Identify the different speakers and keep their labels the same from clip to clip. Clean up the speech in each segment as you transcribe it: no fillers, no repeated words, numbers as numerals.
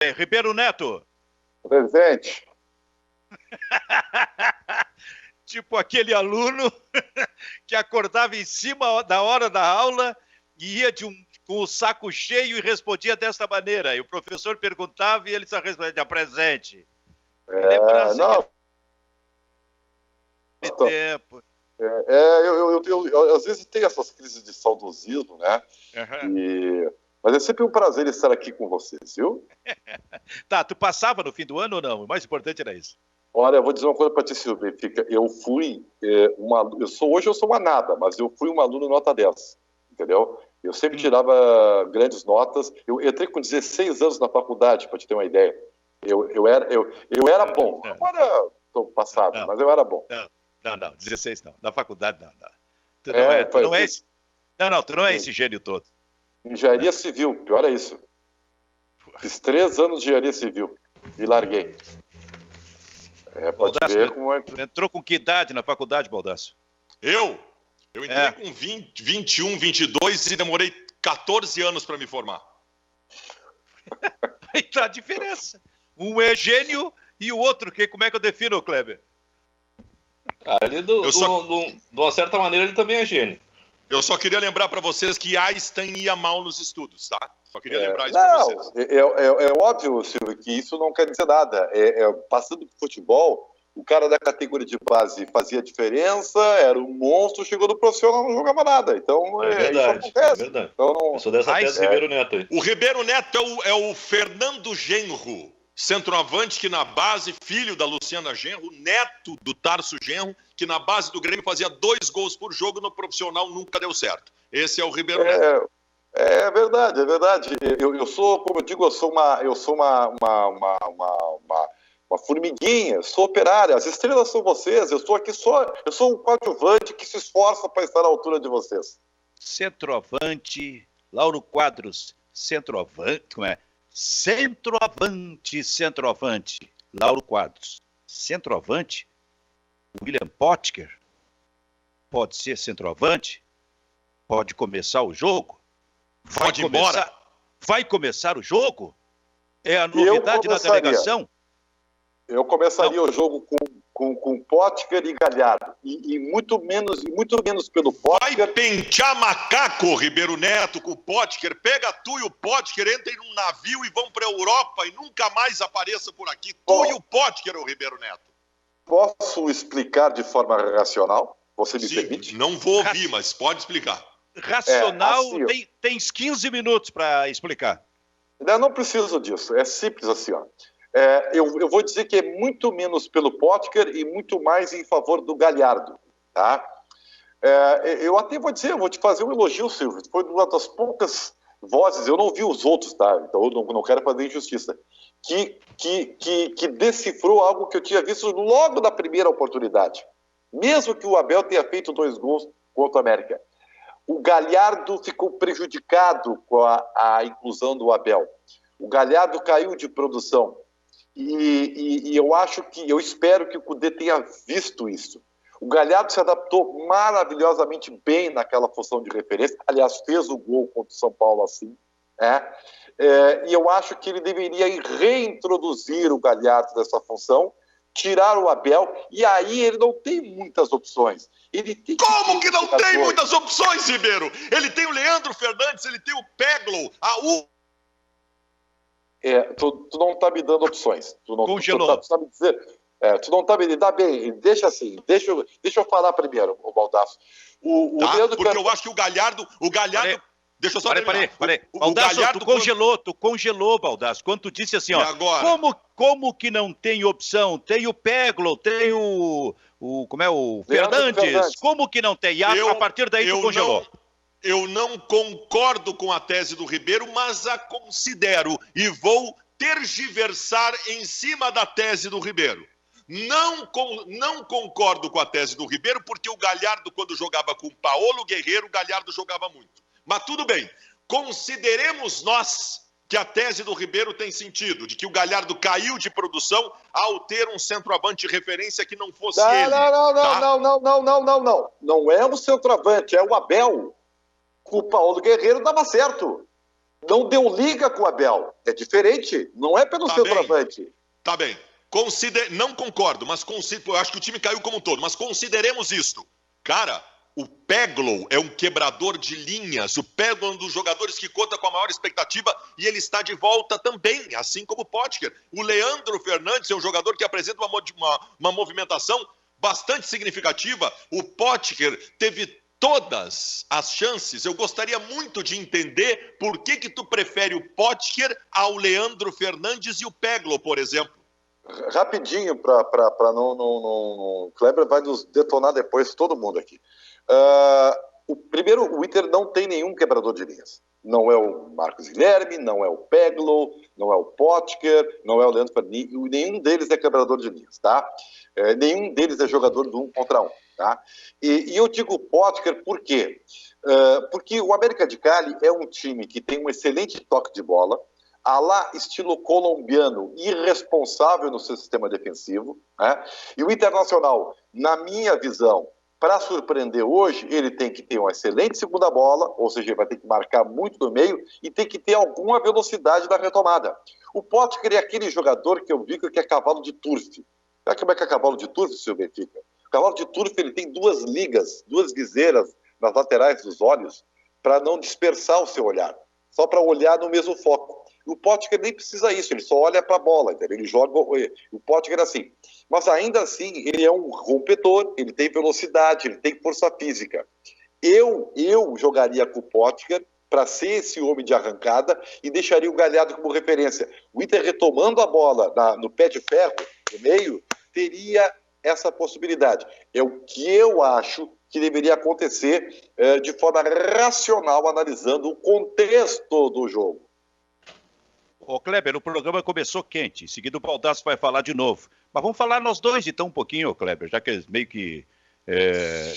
Speaker 1: Ribeiro Neto.
Speaker 2: Presente.
Speaker 1: Tipo aquele aluno que acordava em cima da hora da aula e ia com o saco cheio e respondia desta maneira. E o professor perguntava e ele só respondia, presente.
Speaker 2: Não.
Speaker 1: Tempo.
Speaker 2: Eu às vezes tenho essas crises de saudosismo, né? Mas é sempre um prazer estar aqui com vocês, viu?
Speaker 1: Tá, tu passava no fim do ano ou não? O mais importante era isso.
Speaker 2: Olha, eu vou dizer uma coisa para ti, Silvio Benfica. Hoje eu sou uma nada, mas eu fui um aluno nota 10, entendeu? Eu sempre tirava grandes notas. Eu entrei com 16 anos na faculdade, para te ter uma ideia. Eu era bom. Agora estou passado, mas eu era bom.
Speaker 1: Não, 16 não. Na faculdade não. Tu não é esse gênio todo.
Speaker 2: Engenharia civil, pior é isso. Fiz 3 anos de engenharia civil e larguei.
Speaker 1: Baldasso, ver como é... Tu entrou com que idade na faculdade, Baldasso?
Speaker 3: Eu entrei com 21, 22 e demorei 14 anos para me formar.
Speaker 1: Aí tá a diferença. Um é gênio e o outro, como é que eu defino, Kleber?
Speaker 4: Ali, de uma certa maneira, ele também é gênio.
Speaker 3: Eu só queria lembrar para vocês que Einstein ia mal nos estudos, tá? Só queria lembrar isso para vocês.
Speaker 2: É óbvio, Silvio, que isso não quer dizer nada. Passando pro futebol, o cara da categoria de base fazia diferença, era um monstro, chegou no profissional, não jogava nada. Então, isso acontece.
Speaker 4: É verdade.
Speaker 2: Então, não...
Speaker 4: Eu sou dessa tese Ribeiro Neto aí.
Speaker 3: O Ribeiro Neto é o Fernando Genro, centroavante que na base, filho da Luciana Genro, neto do Tarso Genro, que na base do Grêmio fazia 2 gols por jogo, no profissional nunca deu certo. Esse é o Ribeiro Neto.
Speaker 2: É verdade. Eu sou, como eu digo, eu sou uma formiguinha, sou operária. As estrelas são vocês. Eu sou um coadjuvante que se esforça para estar à altura de vocês.
Speaker 1: Centroavante, Lauro Quadros, centroavante, como é? Centroavante, Lauro Quadros. Centroavante, William Potker, pode ser centroavante, pode começar o jogo, vai começar o jogo, é a novidade na delegação.
Speaker 2: Eu começaria o jogo com Potker e Galhardo, e muito menos pelo Potker.
Speaker 3: Vai pentear macaco, Ribeiro Neto, com o Potker. Pega tu e o Potker, entrem num navio e vão para a Europa e nunca mais apareça por aqui. Tu e o Potker, o Ribeiro Neto.
Speaker 2: Posso explicar de forma racional? Você me permite?
Speaker 3: Não vou ouvir, mas pode explicar.
Speaker 1: Racional, tens 15 minutos para explicar.
Speaker 2: Não preciso disso, é simples assim, ó. Eu vou dizer que é muito menos pelo Potker e muito mais em favor do Galhardo, tá? Eu até vou dizer, eu vou te fazer um elogio, Silvio. Foi uma das poucas vozes, eu não vi os outros, tá? Então eu não quero fazer injustiça, que decifrou algo que eu tinha visto logo na primeira oportunidade. Mesmo que o Abel tenha feito 2 gols contra o América. O Galhardo ficou prejudicado com a inclusão do Abel. O Galhardo caiu de produção. E eu espero que o Cudê tenha visto isso. O Galhardo se adaptou maravilhosamente bem naquela função de referência. Aliás, fez o gol contra o São Paulo assim. E eu acho que ele deveria reintroduzir o Galhardo dessa função, tirar o Abel, e aí ele não tem muitas opções.
Speaker 3: Como que não tem muitas opções, Ribeiro? Ele tem o Leandro Fernandes, ele tem o Peglow,
Speaker 2: tu não está me dando opções.
Speaker 1: Congelou.
Speaker 2: Tu sabe dizer... tu não está me dando... bem, deixa assim. Deixa eu falar primeiro, o Baldasso.
Speaker 3: Eu acho que o Galhardo... Deixa eu só
Speaker 1: terminar. Baldasso, tu congelou, Baldasso, quando tu disse assim, ó, como que não tem opção? Tem o Peglow, tem o Fernandes, como que não tem? E a partir daí tu congelou.
Speaker 3: Eu não concordo com a tese do Ribeiro, mas a considero e vou tergiversar em cima da tese do Ribeiro. Não concordo com a tese do Ribeiro, porque o Galhardo, quando jogava com o Paulo Guerreiro, o Galhardo jogava muito. Mas tudo bem, consideremos nós que a tese do Ribeiro tem sentido, de que o Galhardo caiu de produção ao ter um centroavante de referência que não fosse ele.
Speaker 2: Não. Não é o centroavante, é o Abel. Com o Paulo Guerreiro dava certo. não deu liga com o Abel. É diferente, não é pelo centroavante.
Speaker 3: Tá bem. Não concordo, mas eu acho que o time caiu como um todo, mas consideremos isto. Cara, o Peglow é um quebrador de linhas, o Peglow é um dos jogadores que conta com a maior expectativa e ele está de volta também, assim como o Potker. O Leandro Fernandes é um jogador que apresenta uma movimentação bastante significativa. O Potker teve todas as chances. Eu gostaria muito de entender por que tu prefere o Potker ao Leandro Fernandes e o Peglow, por exemplo.
Speaker 2: Rapidinho, para não... O Kleber vai nos detonar depois, todo mundo aqui. Primeiro, o Inter não tem nenhum quebrador de linhas. Não é o Marcos Guilherme, não é o Peglow, não é o Potker, não é o Leandro Fernandes. Nenhum deles é quebrador de linhas, tá? Nenhum deles é jogador do 1 contra 1, tá? E eu digo Potker por quê? Porque o América de Cali é um time que tem um excelente toque de bola, lá estilo colombiano, irresponsável no seu sistema defensivo, né? E o Internacional, na minha visão, para surpreender hoje, ele tem que ter uma excelente segunda bola, ou seja, ele vai ter que marcar muito no meio e tem que ter alguma velocidade da retomada. O Potker é aquele jogador que eu vi que é cavalo de turf. Sabe como é que é cavalo de turf, seu Benfica? O cavalo de turf ele tem duas ligas, duas viseiras nas laterais dos olhos para não dispersar o seu olhar, só para olhar no mesmo foco. O Potker nem precisa isso, ele só olha para a bola, entendeu? Ele joga, o Potker é assim. Mas ainda assim, ele é um rompedor, ele tem velocidade, ele tem força física. Eu jogaria com o Potker para ser esse homem de arrancada e deixaria o Galhardo como referência. O Inter retomando a bola no pé de ferro, no meio, teria essa possibilidade. É o que eu acho que deveria acontecer de forma racional, analisando o contexto do jogo.
Speaker 1: Ô Kleber, o programa começou quente, em seguida o Baldasso vai falar de novo. Mas vamos falar nós dois então um pouquinho, Kleber, já que eles meio que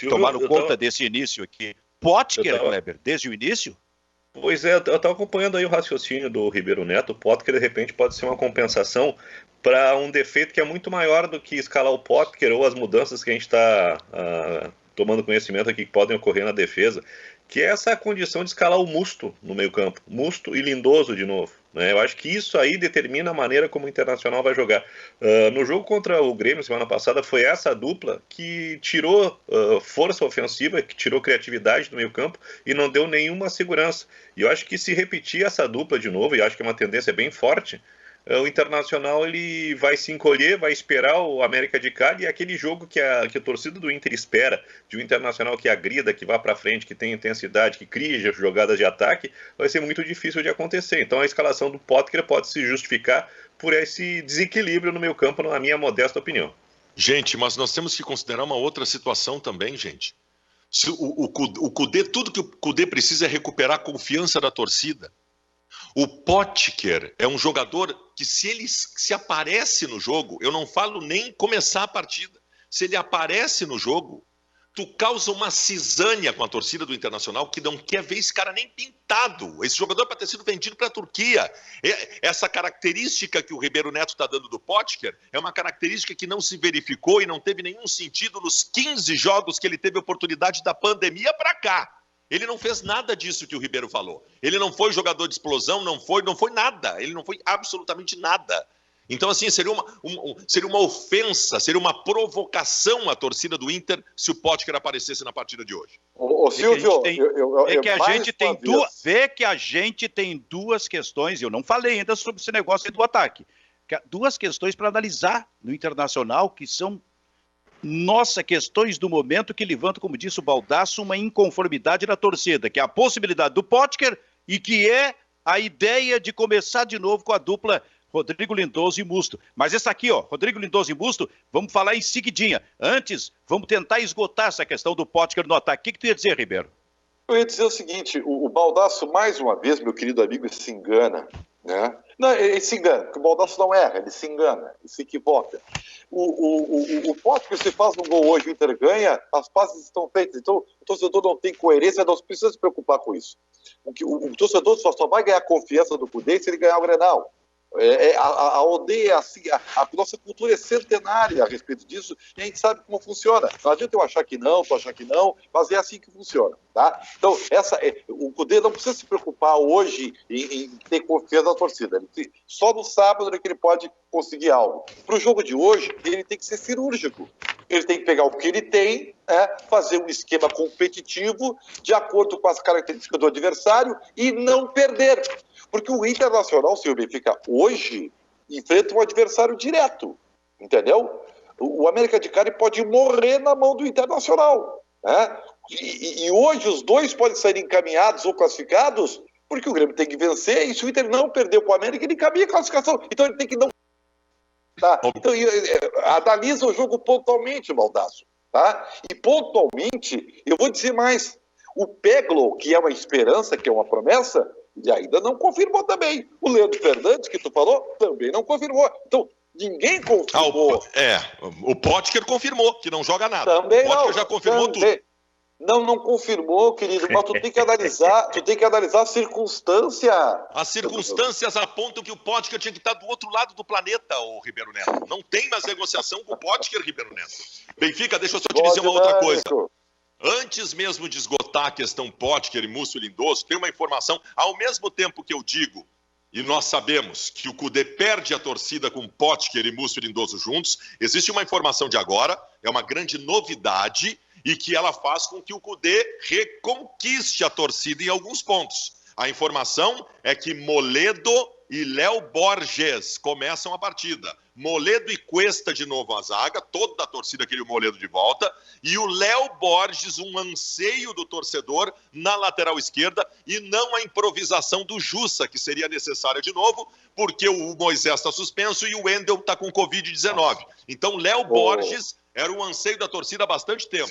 Speaker 1: tomaram conta desse início aqui. Potker, Kleber, desde o início?
Speaker 4: Pois é, eu estava acompanhando aí o raciocínio do Ribeiro Neto. O Potker, de repente, pode ser uma compensação para um defeito que é muito maior do que escalar o Potker ou as mudanças que a gente está tomando conhecimento aqui que podem ocorrer na defesa, que é essa condição de escalar o Musto no meio-campo. Musto e Lindoso de novo. Eu acho que isso aí determina a maneira como o Internacional vai jogar. No jogo contra o Grêmio, semana passada, foi essa dupla que tirou força ofensiva, que tirou criatividade do meio-campo e não deu nenhuma segurança. E eu acho que se repetir essa dupla de novo, e acho que é uma tendência bem forte, o Internacional ele vai se encolher, vai esperar o América de Cali, e aquele jogo que a torcida do Inter espera, de um Internacional que agrida, que vá para frente, que tenha intensidade, que crie jogadas de ataque, vai ser muito difícil de acontecer. Então a escalação do Potker pode se justificar por esse desequilíbrio no meio campo, na minha modesta opinião.
Speaker 3: Gente, mas nós temos que considerar uma outra situação também, gente. O Kudê, tudo que o Kudê precisa é recuperar a confiança da torcida. O Potker é um jogador que se aparece no jogo, eu não falo nem começar a partida, se ele aparece no jogo, tu causa uma cisânia com a torcida do Internacional que não quer ver esse cara nem pintado. Esse jogador pode ter sido vendido para a Turquia. Essa característica que o Ribeiro Neto está dando do Potker é uma característica que não se verificou e não teve nenhum sentido nos 15 jogos que ele teve oportunidade da pandemia para cá. Ele não fez nada disso que o Ribeiro falou. Ele não foi jogador de explosão, não foi nada. Ele não foi absolutamente nada. Então, assim, seria uma ofensa, seria uma provocação à torcida do Inter se o Potker aparecesse na partida de hoje.
Speaker 2: Ô Silvio,
Speaker 1: vê que a gente tem duas questões, eu não falei ainda sobre esse negócio do ataque. Duas questões para analisar no Internacional, que são questões do momento que levantam, como disse o Baldasso, uma inconformidade da torcida, que é a possibilidade do Potker e que é a ideia de começar de novo com a dupla Rodrigo Lindoso e Musto. Mas essa aqui, Rodrigo Lindoso e Musto, vamos falar em seguidinha. Antes, vamos tentar esgotar essa questão do Potker no ataque. O que tu ia dizer, Ribeiro?
Speaker 2: Eu ia dizer o seguinte, o Baldasso, mais uma vez, meu querido amigo, se engana, né? Não, ele se engana, porque o Baldasso não erra, ele se engana, ele se equivoca. O Potker, se faz um gol hoje, o Inter ganha, as passes estão feitas. Então, o torcedor não tem coerência, não precisa se preocupar com isso. O torcedor só vai ganhar confiança do Kudê se ele ganhar o Grenal. A aldeia, assim, a nossa cultura é centenária a respeito disso, e a gente sabe como funciona. Não adianta eu achar que não, mas é assim que funciona, tá? Então, o Cudê não precisa se preocupar hoje em ter confiança na torcida. Só no sábado é que ele pode conseguir algo. Para o jogo de hoje, ele tem que ser cirúrgico. Ele tem que pegar o que ele tem, fazer um esquema competitivo de acordo com as características do adversário e não perder. Porque o Internacional, se o Benfica hoje, enfrenta um adversário direto, entendeu? O América de Cali pode morrer na mão do Internacional, né? E hoje os dois podem sair encaminhados ou classificados, porque o Grêmio tem que vencer, e se o Inter não perder para o América, ele encaminha a classificação. Então ele tem que não... Tá? Então analisa o jogo pontualmente, Baldasso. Tá? E pontualmente, eu vou dizer mais, o Peglo, que é uma esperança, que é uma promessa, e ainda não confirmou também. O Leandro Fernandes, que tu falou, também não confirmou. Então, ninguém confirmou.
Speaker 3: O Potker confirmou que não joga nada.
Speaker 2: Também
Speaker 3: o Potker já confirmou tudo.
Speaker 2: Não confirmou, querido, mas tu tem que analisar a circunstância.
Speaker 3: As circunstâncias apontam que o Potker tinha que estar do outro lado do planeta, o Ribeiro Neto. Não tem mais negociação com o Potker, Ribeiro Neto. Benfica, deixa eu só te dizer uma outra coisa. Antes mesmo de esgotar a questão Potker e Múcio Lindoso, tem uma informação, ao mesmo tempo que eu digo, e nós sabemos que o Cudê perde a torcida com Potker e Múcio Lindoso juntos, existe uma informação de agora, é uma grande novidade, e que ela faz com que o Cudê reconquiste a torcida em alguns pontos. A informação é que Moledo e Léo Borges começam a partida. Moledo e Cuesta de novo a zaga, toda a torcida queria o Moledo de volta, e o Léo Borges, um anseio do torcedor na lateral esquerda, e não a improvisação do Jussa, que seria necessária de novo, porque o Moisés está suspenso e o Wendel está com Covid-19. Então, Léo Borges era um anseio da torcida há bastante tempo.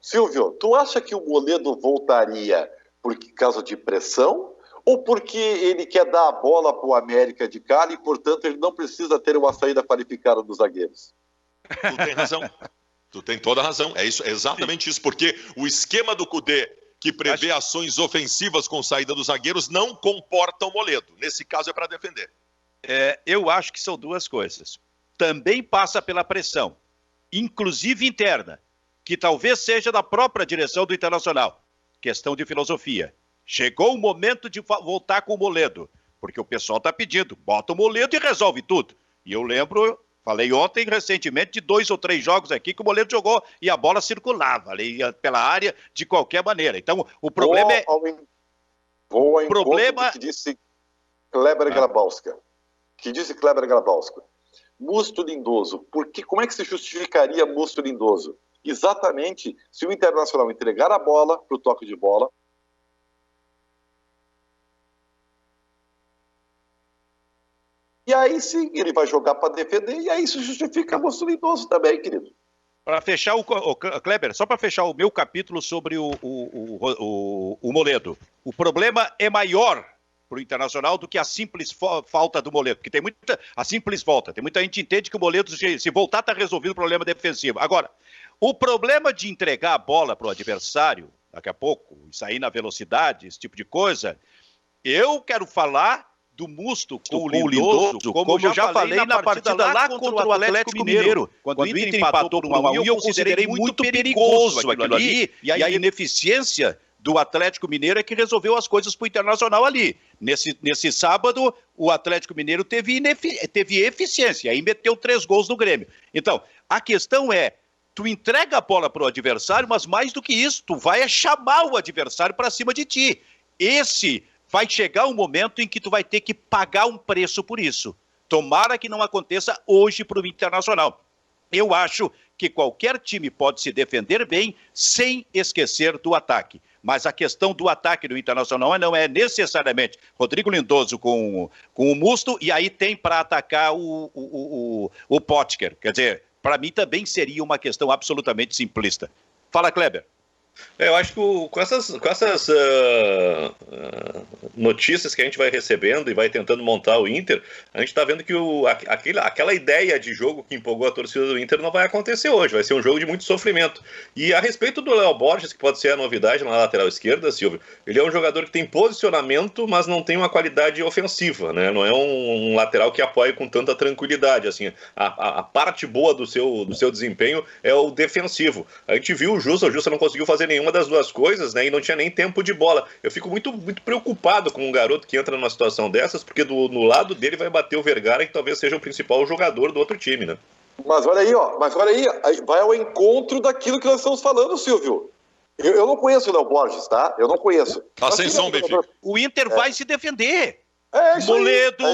Speaker 2: Silvio, tu acha que o Moledo voltaria por causa de pressão? Ou porque ele quer dar a bola para o América de Cali e, portanto, ele não precisa ter uma saída qualificada dos zagueiros?
Speaker 3: Tu tem razão. Tu tem toda a razão. É exatamente isso. Porque o esquema do Cudê, que prevê ações ofensivas com saída dos zagueiros, não comporta o Moledo. Nesse caso é para defender.
Speaker 1: Eu acho que são duas coisas. Também passa pela pressão, inclusive interna, que talvez seja da própria direção do Internacional. Questão de filosofia. Chegou o momento de voltar com o Moledo, porque o pessoal está pedindo, bota o Moledo e resolve tudo. E eu lembro, falei ontem, recentemente, de 2 ou 3 jogos aqui que o Moledo jogou e a bola circulava ali pela área de qualquer maneira. Então, o problema
Speaker 2: Vou ao encontro que disse Kleber Grabowska. Musto Lindoso. Como é que se justificaria Musto Lindoso? Exatamente se o Internacional entregar a bola para o toque de bola, e aí sim, ele vai jogar para defender, e aí se justifica Musto Lindoso também, querido.
Speaker 1: Para fechar, Kleber, só para fechar o meu capítulo sobre o Moledo. O problema é maior para o Internacional do que a simples falta do Moledo, porque tem a simples volta. Tem muita gente que entende que o Moledo, se voltar, está resolvido o problema defensivo. Agora, o problema de entregar a bola para o adversário, daqui a pouco, e sair na velocidade, esse tipo de coisa, eu quero falar do Musto com o Lindoso, como eu já falei na partida lá contra o Atlético Mineiro, quando o Inter empatou por 1-1, eu considerei muito perigoso aquilo ali, e a ineficiência do Atlético Mineiro é que resolveu as coisas para o Internacional ali. Nesse sábado, o Atlético Mineiro teve eficiência, aí meteu 3 gols no Grêmio. Então, a questão é, tu entrega a bola para o adversário, mas mais do que isso, tu vai chamar o adversário para cima de ti. Vai chegar um momento em que tu vai ter que pagar um preço por isso. Tomara que não aconteça hoje para o Internacional. Eu acho que qualquer time pode se defender bem sem esquecer do ataque. Mas a questão do ataque do Internacional não é necessariamente Rodrigo Lindoso com o Musto, e aí tem para atacar o Potker. Quer dizer, para mim também seria uma questão absolutamente simplista. Fala, Kleber.
Speaker 4: Eu acho que com essas notícias que a gente vai recebendo e vai tentando montar o Inter, a gente está vendo que aquela ideia de jogo que empolgou a torcida do Inter não vai acontecer hoje, vai ser um jogo de muito sofrimento. E a respeito do Léo Borges, que pode ser a novidade na lateral esquerda, Silvio, ele é um jogador que tem posicionamento, mas não tem uma qualidade ofensiva, né? Não é um lateral que apoia com tanta tranquilidade, assim. A parte boa do seu desempenho é o defensivo. A gente viu o Jussa não conseguiu fazer nenhuma das duas coisas, né? E não tinha nem tempo de bola. Eu fico muito, muito preocupado com um garoto que entra numa situação dessas, porque no lado dele vai bater o Vergara, que talvez seja o principal jogador do outro time, né?
Speaker 2: Mas olha aí, vai ao encontro daquilo que nós estamos falando, Silvio. Eu não conheço o Léo Borges, tá? Eu não conheço.
Speaker 3: Ascensão, Benfica.
Speaker 1: O Inter vai se defender.
Speaker 2: Moledo,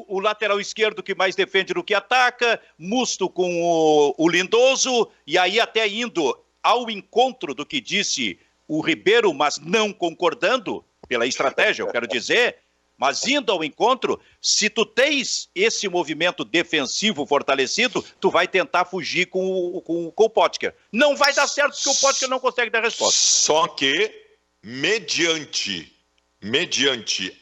Speaker 1: o lateral esquerdo que mais defende do que ataca, Musto com o Lindoso, e aí até indo ao encontro do que disse o Ribeiro, mas não concordando pela estratégia, eu quero dizer, mas indo ao encontro, se tu tens esse movimento defensivo fortalecido, tu vai tentar fugir com o Potker. Não vai dar certo porque o Potker não consegue dar resposta.
Speaker 3: Só que, mediante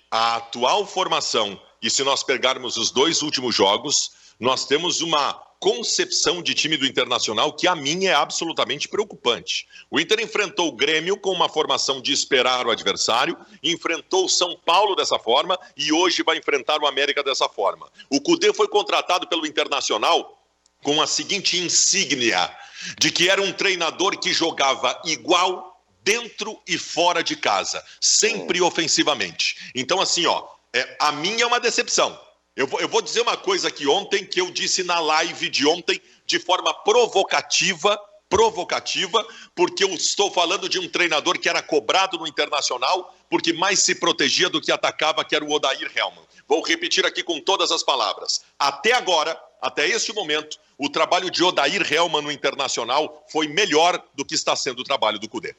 Speaker 3: a atual formação, e se nós pegarmos os 2 últimos jogos, nós temos uma concepção de time do Internacional que a mim é absolutamente preocupante. O Inter enfrentou o Grêmio com uma formação de esperar o adversário, enfrentou o São Paulo dessa forma e hoje vai enfrentar o América dessa forma. O Kudê foi contratado pelo Internacional com a seguinte insígnia, de que era um treinador que jogava igual dentro e fora de casa, sempre ofensivamente. Então assim, a minha é uma decepção. Eu vou dizer uma coisa aqui ontem, que eu disse na live de ontem, de forma provocativa, porque eu estou falando de um treinador que era cobrado no Internacional, porque mais se protegia do que atacava, que era o Odair Hellmann. Vou repetir aqui com todas as palavras. Até agora, até este momento, o trabalho de Odair Hellmann no Internacional foi melhor do que está sendo o trabalho do Kudê.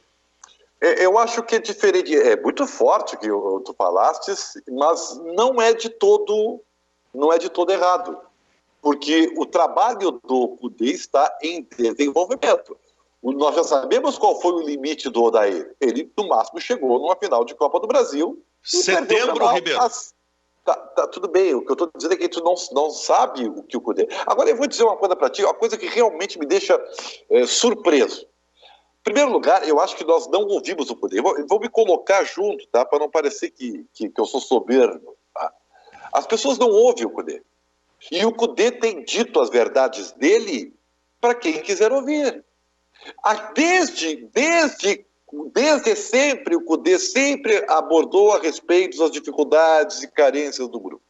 Speaker 2: Eu acho que é diferente, é muito forte o que tu falaste, mas não é de todo errado, porque o trabalho do Kudê está em desenvolvimento. Nós já sabemos qual foi o limite do Odair. Ele, no máximo, chegou numa final de Copa do Brasil.
Speaker 3: Setembro, Ribeiro.
Speaker 2: Tá, tudo bem, o que eu estou dizendo é que tu não sabe o que o Kudê... Agora eu vou dizer uma coisa para ti, uma coisa que realmente me deixa surpreso. Em primeiro lugar, eu acho que nós não ouvimos o Kudê. Eu vou me colocar junto, tá? Para não parecer que eu sou soberbo. Tá? As pessoas não ouvem o Kudê. E o Kudê tem dito as verdades dele para quem quiser ouvir. Desde sempre, o Kudê sempre abordou a respeito das dificuldades e carências do grupo.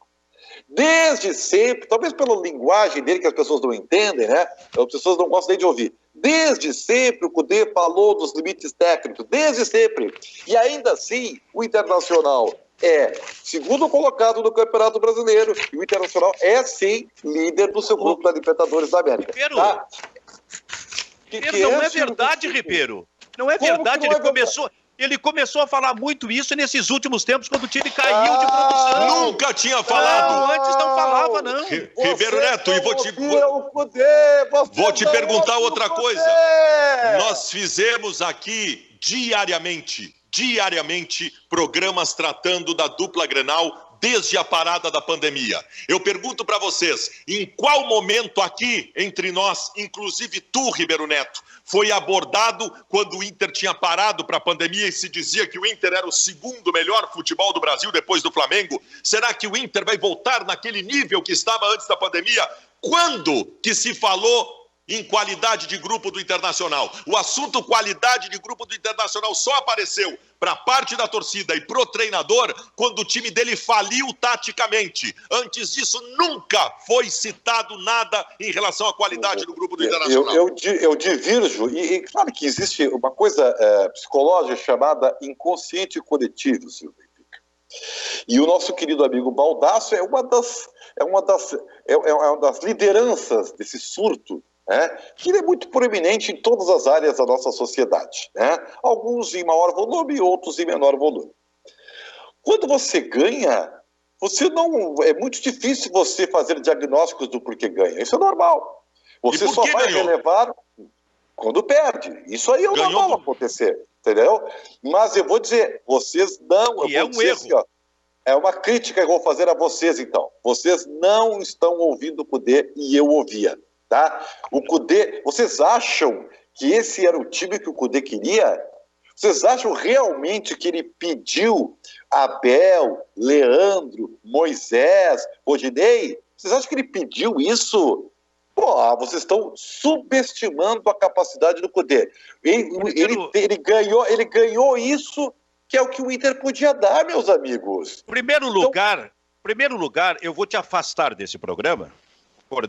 Speaker 2: Desde sempre, talvez pela linguagem dele que as pessoas não entendem, né? As pessoas não gostam nem de ouvir. Desde sempre o Kudê falou dos limites técnicos, desde sempre. E ainda assim, o Internacional é segundo colocado no Campeonato Brasileiro e o Internacional é, sim, líder do seu grupo da Libertadores da América.
Speaker 1: Ribeiro, tá? Não é verdade, Ribeiro. Não é verdade, ele começou a falar muito isso nesses últimos tempos, quando o time caiu de produção.
Speaker 3: Nunca tinha falado.
Speaker 1: Não, antes não falava, não.
Speaker 3: Ribeiro Neto, e vou te perguntar outra coisa. Nós fizemos aqui diariamente programas tratando da dupla Grenal desde a parada da pandemia. Eu pergunto para vocês, em qual momento aqui, entre nós, inclusive tu, Ribeiro Neto, foi abordado quando o Inter tinha parado para a pandemia e se dizia que o Inter era o segundo melhor futebol do Brasil depois do Flamengo? Será que o Inter vai voltar naquele nível que estava antes da pandemia? Quando que se falou em qualidade de grupo do Internacional? O assunto qualidade de grupo do Internacional só apareceu para parte da torcida e pro treinador quando o time dele faliu taticamente. Antes disso, nunca foi citado nada em relação à qualidade do grupo do Internacional.
Speaker 2: Eu divirjo, e claro que existe uma coisa psicológica chamada inconsciente coletivo, Silvio. E o nosso querido amigo Baldasso é uma das lideranças desse surto, que ele é muito proeminente em todas as áreas da nossa sociedade, alguns em maior volume e outros em menor volume. Quando você ganha, é muito difícil você fazer diagnósticos do porquê ganha, isso é normal. Você só vai relevar quando perde, isso aí é normal acontecer. entendeu? Mas eu vou dizer, vocês não...
Speaker 1: E é um erro.
Speaker 2: Assim, ó, é uma crítica que eu vou fazer a vocês, então. Vocês não estão ouvindo o Kudê e eu ouvia, tá? O Kudê, vocês acham que esse era o time que o Kudê queria? Vocês acham realmente que ele pediu Abel, Leandro, Moisés, Rodinei? Vocês acham que ele pediu isso? Pô, vocês estão subestimando a capacidade do Kudê. Ele ganhou isso, que é o que o Inter podia dar, meus amigos.
Speaker 1: Primeiro lugar, eu vou te afastar desse programa,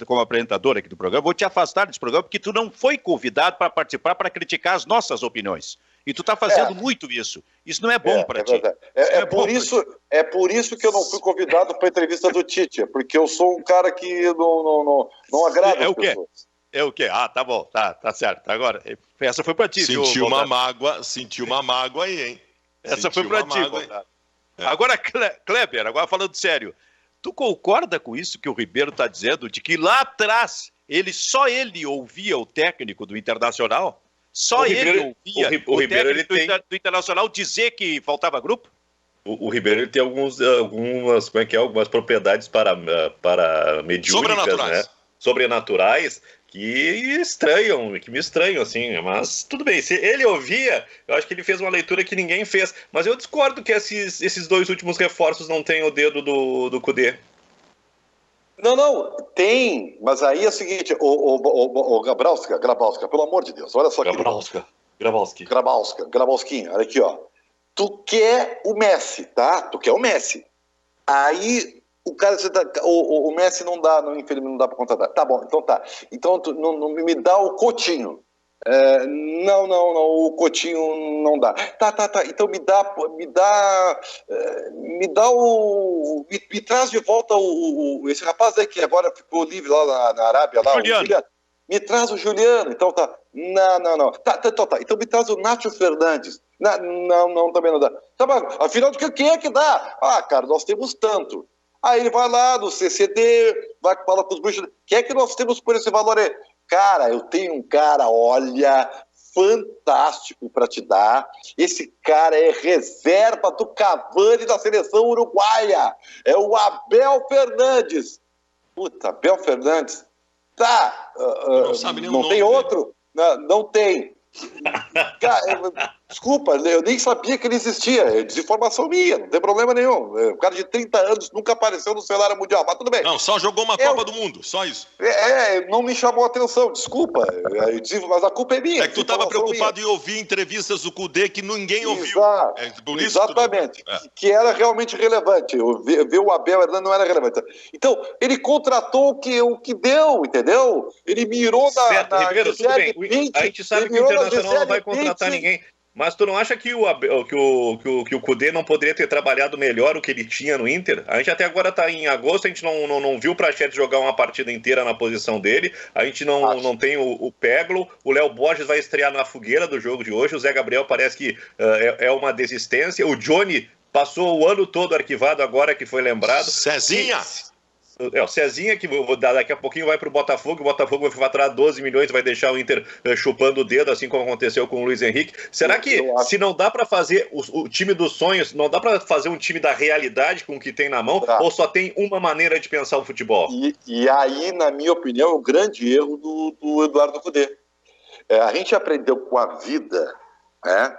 Speaker 1: como apresentador aqui do programa, vou te afastar desse programa porque tu não foi convidado para participar, para criticar as nossas opiniões. E tu está fazendo muito isso. Isso não é bom para ti.
Speaker 2: É por isso que eu não fui convidado para a entrevista do Tite, porque eu sou um cara que não agrada as pessoas.
Speaker 1: É o quê? Ah, tá bom, tá certo. Agora, essa foi para ti.
Speaker 3: Sentiu uma mágoa aí, hein?
Speaker 1: Essa foi para ti, Agora, Kleber, agora falando sério, tu concorda com isso que o Ribeiro está dizendo, de que lá atrás só ele ouvia o técnico do Internacional? Só ele ouvia o técnico do Internacional dizer que faltava grupo?
Speaker 4: O Ribeiro ele tem algumas propriedades para mediúnicas, né? Sobrenaturais, que me estranham, assim, mas tudo bem, se ele ouvia, eu acho que ele fez uma leitura que ninguém fez, mas eu discordo que esses dois últimos reforços não tenham o dedo do Kudê.
Speaker 2: Não, tem, mas aí é o seguinte, o Grabowska, pelo amor de Deus, olha só aqui. Grabowskinho, olha aqui, ó. Tu quer o Messi, tá? Aí o cara, o Messi não dá, infelizmente não dá pra contratar. Tá bom, então tá. Então tu, não me dá o Coutinho. Não, o Coutinho não dá. Tá. Então me traz de volta esse rapaz aí que agora ficou livre lá na Arábia, lá,
Speaker 1: Juliano.
Speaker 2: Me traz o Juliano. Então tá. Não. Tá. Então me traz o Nacho Fernandes. Não, também não dá. Tá, mas, afinal, de quem é que dá? Ah, cara, nós temos tanto. Aí ele vai lá no CCD, vai falar com os bichos. Quem é que nós temos por esse valor aí? Cara, eu tenho um cara, olha, fantástico para te dar. Esse cara é reserva do Cavani da seleção uruguaia. É o Abel Fernandes. Puta, Abel Fernandes. Tá.
Speaker 3: Não sabe nem o nome.
Speaker 2: Não tem outro? Não tem. Cara, desculpa, eu nem sabia que ele existia. É desinformação minha, não tem problema nenhum. O cara de 30 anos nunca apareceu no cenário mundial, mas tudo bem.
Speaker 3: Não, só jogou uma Copa do Mundo, só isso.
Speaker 2: Não me chamou a atenção, desculpa. Mas a culpa é minha.
Speaker 3: É que tu estava preocupado em ouvir entrevistas do Kudê que ninguém ouviu.
Speaker 2: Por isso exatamente. Que era realmente relevante. Ver o Abel Hernandes não era relevante. Então, ele contratou o que deu, entendeu? Ele mirou
Speaker 4: na Ribeiro, tudo bem. 20, a gente sabe que o Internacional não vai contratar ninguém. Mas tu não acha que o Kudê não poderia ter trabalhado melhor o que ele tinha no Inter? A gente até agora está em agosto, a gente não viu o Prachetes jogar uma partida inteira na posição dele, a gente não tem o Peglo, o Léo Borges vai estrear na fogueira do jogo de hoje, o Zé Gabriel parece que é uma desistência, o Johnny passou o ano todo arquivado agora que foi lembrado.
Speaker 3: Cezinha!
Speaker 4: O Cezinha, que daqui a pouquinho vai para o Botafogo vai faturar 12 milhões, vai deixar o Inter chupando o dedo, assim como aconteceu com o Luiz Henrique. Será que, se não dá para fazer o time dos sonhos, não dá para fazer um time da realidade com o que tem na mão, ou só tem uma maneira de pensar o futebol?
Speaker 2: E aí, na minha opinião, é o grande erro do Eduardo Kudê. A gente aprendeu com a vida, né,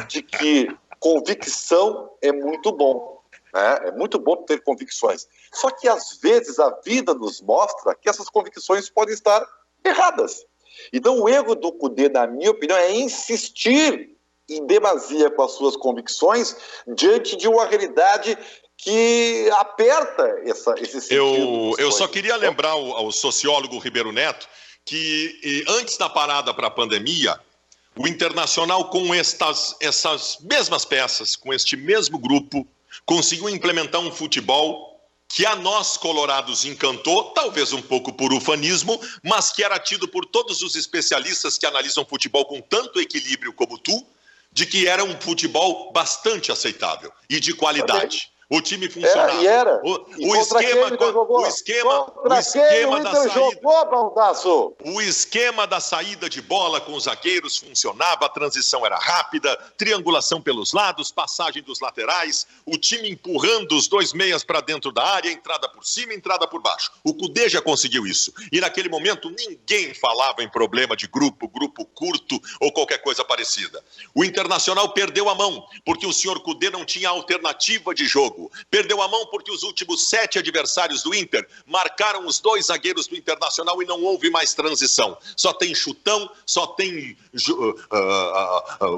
Speaker 2: de que convicção é muito bom. É muito bom ter convicções. Só que, às vezes, a vida nos mostra que essas convicções podem estar erradas. Então, o erro do Kudê, na minha opinião, é insistir em demasia com as suas convicções diante de uma realidade que aperta esse sentido.
Speaker 3: Eu só queria lembrar ao sociólogo Ribeiro Neto que, antes da parada para a pandemia, o Internacional, com essas mesmas peças, com este mesmo grupo, conseguiu implementar um futebol que a nós colorados encantou, talvez um pouco por ufanismo, mas que era tido por todos os especialistas que analisam futebol com tanto equilíbrio como tu, de que era um futebol bastante aceitável e de qualidade. O time funcionava. O esquema da saída de bola com os zagueiros funcionava, a transição era rápida, triangulação pelos lados, passagem dos laterais, o time empurrando os dois meias para dentro da área, entrada por cima, entrada por baixo. O Kudê já conseguiu isso. E naquele momento ninguém falava em problema de grupo curto ou qualquer coisa parecida. O Internacional perdeu a mão, porque o senhor Kudê não tinha alternativa de jogo. Perdeu a mão porque os últimos 7 adversários do Inter marcaram os 2 zagueiros do Internacional e não houve mais transição. Só tem chutão, só tem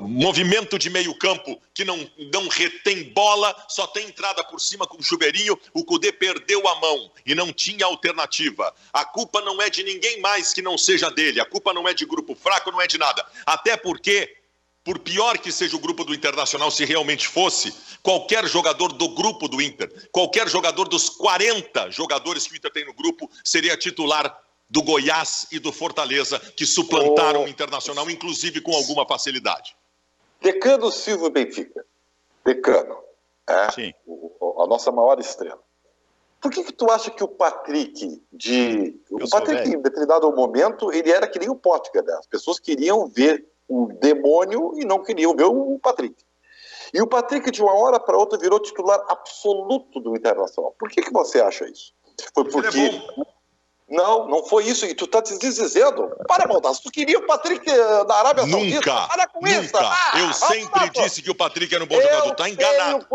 Speaker 3: movimento de meio campo que não retém bola, só tem entrada por cima com o chuveirinho. O Kudê perdeu a mão e não tinha alternativa. A culpa não é de ninguém mais que não seja dele. A culpa não é de grupo fraco, não é de nada. Até porque, por pior que seja o grupo do Internacional, se realmente fosse, qualquer jogador do grupo do Inter, qualquer jogador dos 40 jogadores que o Inter tem no grupo, seria titular do Goiás e do Fortaleza, que suplantaram o Internacional, inclusive com alguma facilidade.
Speaker 2: Decano Silva Benfica. Decano.
Speaker 1: Sim.
Speaker 2: A nossa maior estrela. Por que tu acha que o Patrick, em determinado momento, ele era que nem o Potker, né? As pessoas queriam ver o demônio e não queriam ver o Patrick. E o Patrick, de uma hora para outra, virou titular absoluto do Internacional. Por que você acha isso? Foi porque... Não foi isso. E tu tá dizendo. Para, Baldasso, tu queria o Patrick na Arábia Saudita? Para com isso.
Speaker 3: Eu sempre disse que o Patrick era um bom jogador. Tá enganado.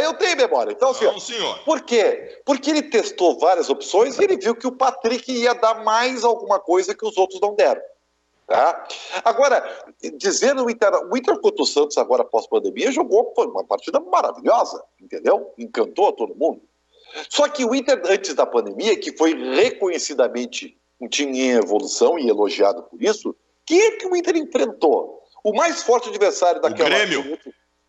Speaker 2: Eu tenho memória. Então,
Speaker 3: senhor.
Speaker 2: Por quê? Porque ele testou várias opções e ele viu que o Patrick ia dar mais alguma coisa que os outros não deram. Tá? Agora, dizendo o Inter contra o Santos agora pós-pandemia jogou uma partida maravilhosa, entendeu? Encantou a todo mundo. Só que o Inter, antes da pandemia, que foi reconhecidamente um time em evolução e elogiado por isso, quem é que o Inter enfrentou? O mais forte adversário daquela...
Speaker 3: O Grêmio.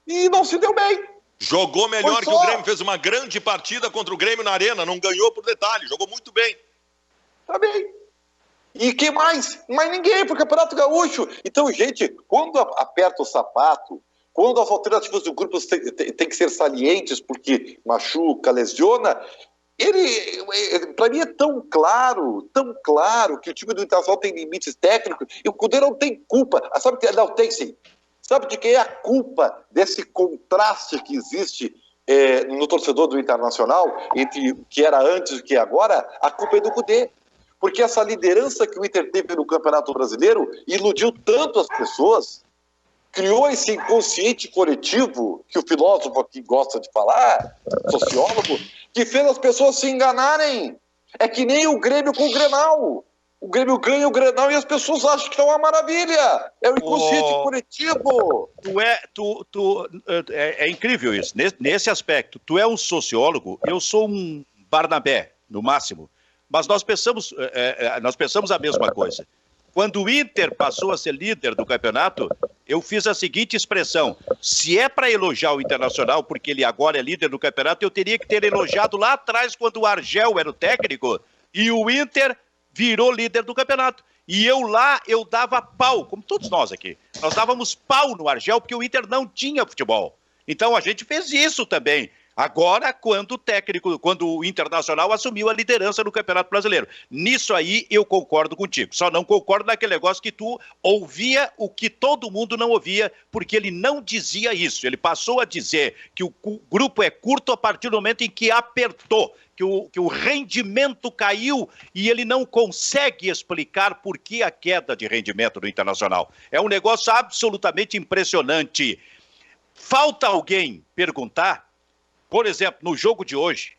Speaker 2: E não se deu bem.
Speaker 3: Jogou melhor que o Grêmio, fez uma grande partida contra o Grêmio na Arena, não ganhou por detalhe, jogou muito bem.
Speaker 2: Tá bem. E quem mais? Mais ninguém, pro Campeonato Gaúcho. Então, gente, quando aperta o sapato, quando as alternativas do grupo têm que ser salientes, porque machuca, lesiona, para mim é tão claro que o time do Internacional tem limites técnicos e o Kudê não tem culpa. Sabe que não tem sim. Sabe de quem é a culpa desse contraste que existe no torcedor do Internacional entre o que era antes e o que é agora? A culpa é do Kudê. Porque essa liderança que o Inter teve no Campeonato Brasileiro iludiu tanto as pessoas, criou esse inconsciente coletivo, que o filósofo aqui gosta de falar, sociólogo, que fez as pessoas se enganarem. É que nem o Grêmio com o Grenal. O Grêmio ganha o Grenal e as pessoas acham que é uma maravilha. É o inconsciente coletivo.
Speaker 1: É incrível isso. Nesse aspecto, tu é um sociólogo, eu sou um Barnabé, no máximo. Mas nós pensamos a mesma coisa. Quando o Inter passou a ser líder do campeonato, eu fiz a seguinte expressão: se é para elogiar o Internacional, porque ele agora é líder do campeonato, eu teria que ter elogiado lá atrás, quando o Argel era o técnico, e o Inter virou líder do campeonato. E eu dava pau, como todos nós aqui. Nós dávamos pau no Argel, porque o Inter não tinha futebol. Então a gente fez isso também. Agora, quando o Internacional assumiu a liderança no Campeonato Brasileiro. Nisso aí eu concordo contigo. Só não concordo naquele negócio que tu ouvia o que todo mundo não ouvia, porque ele não dizia isso. Ele passou a dizer que o grupo é curto a partir do momento em que apertou, que o rendimento caiu e ele não consegue explicar por que a queda de rendimento do Internacional. É um negócio absolutamente impressionante. Falta alguém perguntar, por exemplo, no jogo de hoje,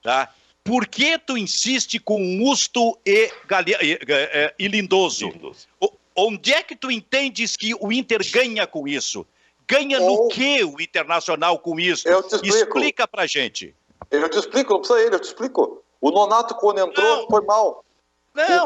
Speaker 1: tá? Por que tu insiste com Musto e Lindoso? Onde é que tu entendes que o Inter ganha com isso? Ganha no que o Internacional com isso?
Speaker 2: Eu te explico.
Speaker 1: Explica pra gente.
Speaker 2: Eu te explico, não precisa ele, eu te explico. O Nonato, quando entrou, foi mal.
Speaker 1: Não.